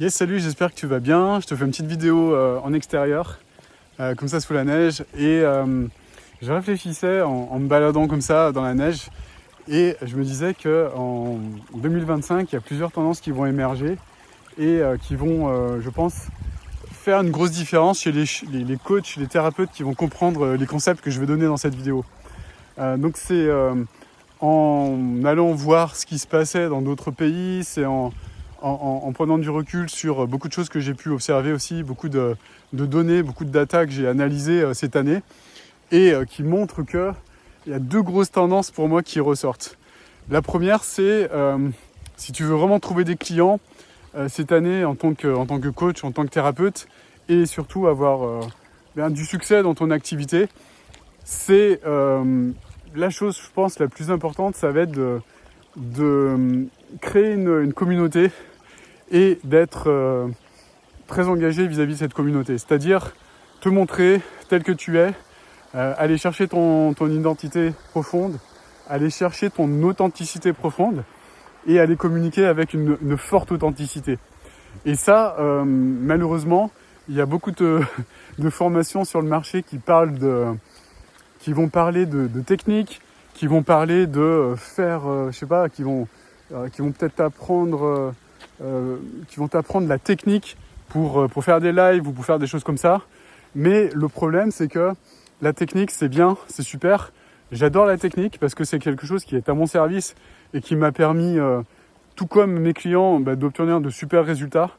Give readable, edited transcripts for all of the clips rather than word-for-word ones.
Yes, salut, j'espère que tu vas bien. Je te fais une petite vidéo en extérieur, comme ça sous la neige. Et je réfléchissais en me baladant comme ça dans la neige. Et je me disais qu'en 2025, il y a plusieurs tendances qui vont émerger et qui vont, je pense, faire une grosse différence chez les coachs, les thérapeutes qui vont comprendre les concepts que je vais donner dans cette vidéo. Donc c'est en allant voir ce qui se passait dans d'autres pays, c'est en prenant du recul sur beaucoup de choses que j'ai pu observer aussi, beaucoup de données, beaucoup de data que j'ai analysées cette année et qui montrent qu'il y a deux grosses tendances pour moi qui ressortent. La première, c'est si tu veux vraiment trouver des clients cette année en tant que coach, en tant que thérapeute et surtout avoir du succès dans ton activité, c'est la chose, je pense, la plus importante, ça va être de créer une communauté et d'être très engagé vis-à-vis de cette communauté. C'est-à-dire te montrer tel que tu es, aller chercher ton identité profonde, aller chercher ton authenticité profonde et aller communiquer avec une forte authenticité. Et ça, malheureusement, il y a beaucoup de formations sur le marché qui vont parler de techniques, qui vont parler de faire, qui vont peut-être t'apprendre, qui vont t'apprendre la technique pour faire des lives ou pour faire des choses comme ça. Mais le problème, c'est que la technique, c'est bien, c'est super. J'adore la technique parce que c'est quelque chose qui est à mon service et qui m'a permis, tout comme mes clients, d'obtenir de super résultats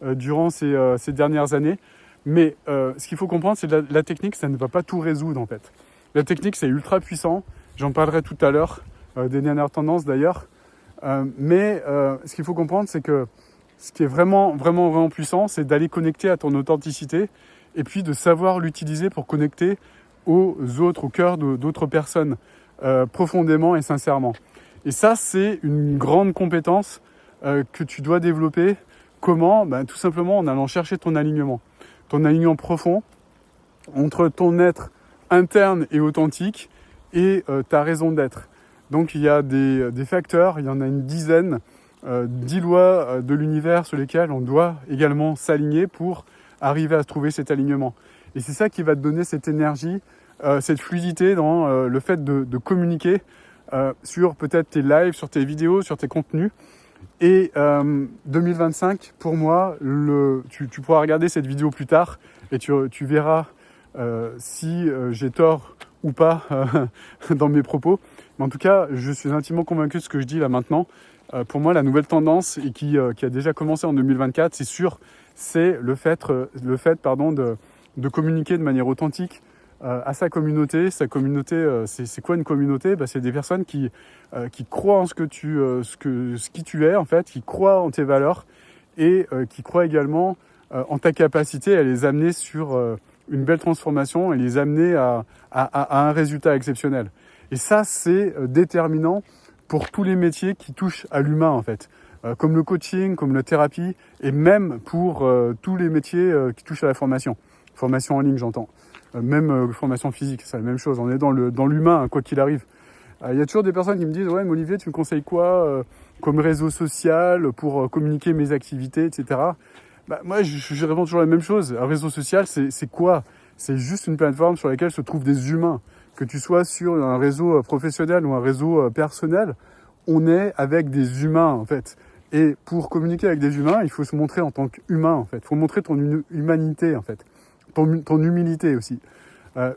durant ces dernières années. Mais ce qu'il faut comprendre, c'est que la technique, ça ne va pas tout résoudre en fait. La technique, c'est ultra puissant. J'en parlerai tout à l'heure, des dernières tendances d'ailleurs. Mais ce qu'il faut comprendre, c'est que ce qui est vraiment, vraiment, vraiment puissant, c'est d'aller connecter à ton authenticité et puis de savoir l'utiliser pour connecter aux autres, au cœur d'autres personnes, profondément et sincèrement. Et ça, c'est une grande compétence que tu dois développer. Comment ? Tout simplement en allant chercher ton alignement profond entre ton être interne et authentique et ta raison d'être. Donc il y a des facteurs, il y en a une dizaine, 10 lois de l'univers sur lesquelles on doit également s'aligner pour arriver à trouver cet alignement. Et c'est ça qui va te donner cette énergie, cette fluidité dans le fait de communiquer sur peut-être tes lives, sur tes vidéos, sur tes contenus. Et 2025, pour moi, tu pourras regarder cette vidéo plus tard et tu verras si j'ai tort ou pas dans mes propos. Mais en tout cas, je suis intimement convaincu de ce que je dis là maintenant. Pour moi, la nouvelle tendance et qui a déjà commencé en 2024, c'est sûr, c'est le fait de communiquer de manière authentique à sa communauté. Sa communauté, c'est quoi une communauté ? C'est des personnes qui croient en ce qui tu es en fait, qui croient en tes valeurs et qui croient également en ta capacité à les amener sur une belle transformation et les amener à un résultat exceptionnel. Et ça, c'est déterminant pour tous les métiers qui touchent à l'humain en fait, comme le coaching, comme la thérapie et même pour tous les métiers qui touchent à la formation en ligne j'entends. Même formation physique, c'est la même chose, on est dans l'humain, quoi qu'il arrive. Il y a toujours des personnes qui me disent « Ouais, mais Olivier, tu me conseilles quoi comme réseau social pour communiquer mes activités, etc. » Moi, je réponds toujours la même chose. Un réseau social, c'est quoi ? C'est juste une plateforme sur laquelle se trouvent des humains. Que tu sois sur un réseau professionnel ou un réseau personnel, on est avec des humains, en fait. Et pour communiquer avec des humains, il faut se montrer en tant qu'humain, en fait. Il faut montrer ton humanité, en fait. Ton humilité aussi.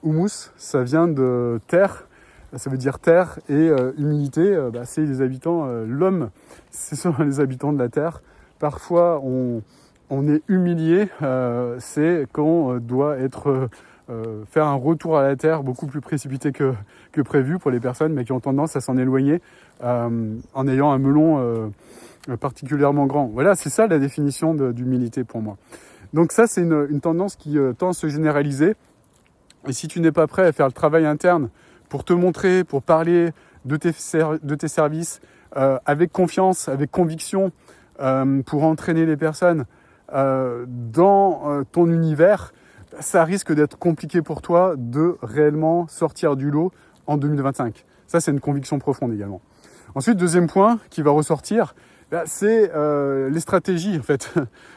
Humus, ça vient de terre, ça veut dire terre, et humilité, c'est les habitants, l'homme, ce sont les habitants de la terre. Parfois, on est humilié, c'est quand on doit faire un retour à la terre beaucoup plus précipité que prévu pour les personnes, mais qui ont tendance à s'en éloigner en ayant un melon particulièrement grand. Voilà, c'est ça la définition d'humilité pour moi. Donc ça, c'est une tendance qui tend à se généraliser. Et si tu n'es pas prêt à faire le travail interne pour te montrer, pour parler de tes services avec confiance, avec conviction, pour entraîner les personnes dans ton univers, ça risque d'être compliqué pour toi de réellement sortir du lot en 2025. Ça, c'est une conviction profonde également. Ensuite, deuxième point qui va ressortir, C'est les stratégies en fait.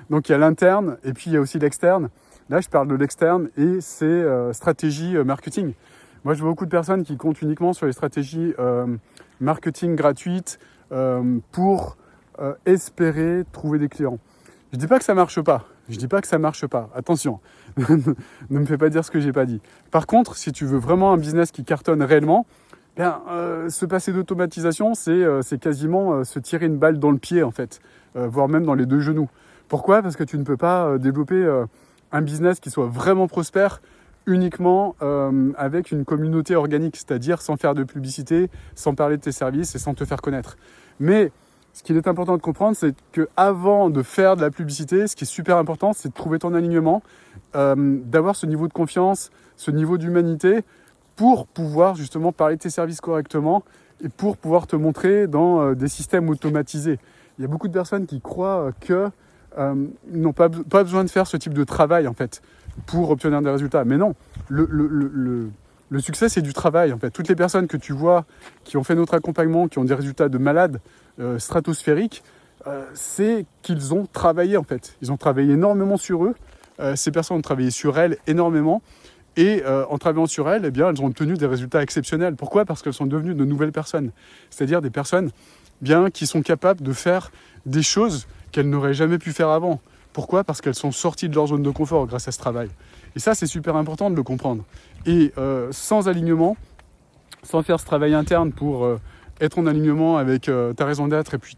Donc il y a l'interne et puis il y a aussi l'externe. Là je parle de l'externe et c'est stratégie marketing. Moi je vois beaucoup de personnes qui comptent uniquement sur les stratégies marketing gratuites pour espérer trouver des clients. Je dis pas que ça marche pas. Je dis pas que ça marche pas. Attention, ne me fais pas dire ce que j'ai pas dit. Par contre, si tu veux vraiment un business qui cartonne réellement, se passer d'automatisation, c'est quasiment se tirer une balle dans le pied en fait, voire même dans les 2 genoux. Pourquoi ? Parce que tu ne peux pas développer un business qui soit vraiment prospère uniquement avec une communauté organique, c'est-à-dire sans faire de publicité, sans parler de tes services et sans te faire connaître. Mais ce qu'il est important de comprendre, c'est qu'avant de faire de la publicité, ce qui est super important, c'est de trouver ton alignement, d'avoir ce niveau de confiance, ce niveau d'humanité pour pouvoir justement parler de tes services correctement et pour pouvoir te montrer dans des systèmes automatisés. Il y a beaucoup de personnes qui croient que n'ont pas besoin de faire ce type de travail en fait pour obtenir des résultats. Mais non, le succès c'est du travail en fait. Toutes les personnes que tu vois qui ont fait notre accompagnement, qui ont des résultats de malades stratosphériques, c'est qu'ils ont travaillé en fait. Ils ont travaillé énormément sur eux. Ces personnes ont travaillé sur elles énormément. Et en travaillant sur elles, eh bien, elles ont obtenu des résultats exceptionnels. Pourquoi ? Parce qu'elles sont devenues de nouvelles personnes. C'est-à-dire des personnes bien, qui sont capables de faire des choses qu'elles n'auraient jamais pu faire avant. Pourquoi ? Parce qu'elles sont sorties de leur zone de confort grâce à ce travail. Et ça, c'est super important de le comprendre. Et sans alignement, sans faire ce travail interne pour être en alignement avec ta raison d'être et puis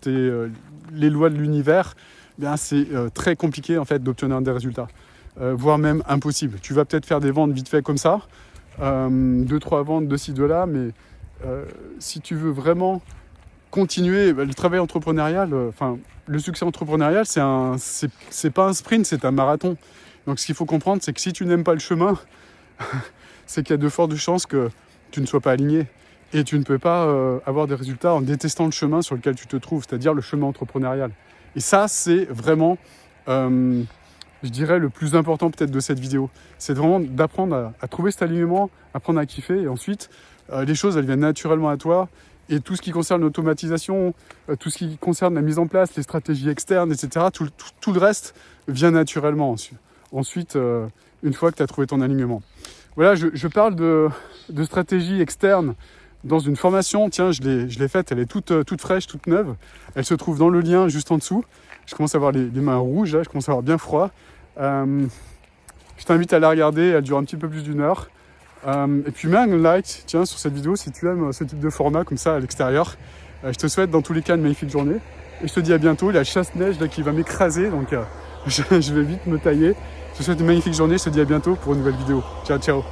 les lois de l'univers, eh bien, c'est très compliqué en fait, d'obtenir des résultats. Voire même impossible. Tu vas peut-être faire des ventes vite fait comme ça, 2-3 ventes de ci, de là, mais si tu veux vraiment continuer, le travail entrepreneurial, le succès entrepreneurial, c'est pas un sprint, c'est un marathon. Donc ce qu'il faut comprendre, c'est que si tu n'aimes pas le chemin, c'est qu'il y a de fortes chances que tu ne sois pas aligné. Et tu ne peux pas avoir des résultats en détestant le chemin sur lequel tu te trouves, c'est-à-dire le chemin entrepreneurial. Et ça, c'est vraiment... je dirais le plus important peut-être de cette vidéo, c'est vraiment d'apprendre à trouver cet alignement, apprendre à kiffer et ensuite les choses elles viennent naturellement à toi et tout ce qui concerne l'automatisation, tout ce qui concerne la mise en place, les stratégies externes, etc., tout le reste vient naturellement ensuite une fois que tu as trouvé ton alignement. Voilà, je parle de stratégie externe dans une formation, tiens je l'ai faite, elle est toute fraîche, toute neuve, elle se trouve dans le lien juste en dessous. Je commence à avoir les mains rouges, là, je commence à avoir bien froid. Je t'invite à la regarder, elle dure un petit peu plus d'1 heure. Et puis mets un like, tiens, sur cette vidéo si tu aimes ce type de format comme ça à l'extérieur. Je te souhaite dans tous les cas une magnifique journée. Et je te dis à bientôt, la chasse-neige là, qui va m'écraser, donc je vais vite me tailler. Je te souhaite une magnifique journée, je te dis à bientôt pour une nouvelle vidéo. Ciao, ciao.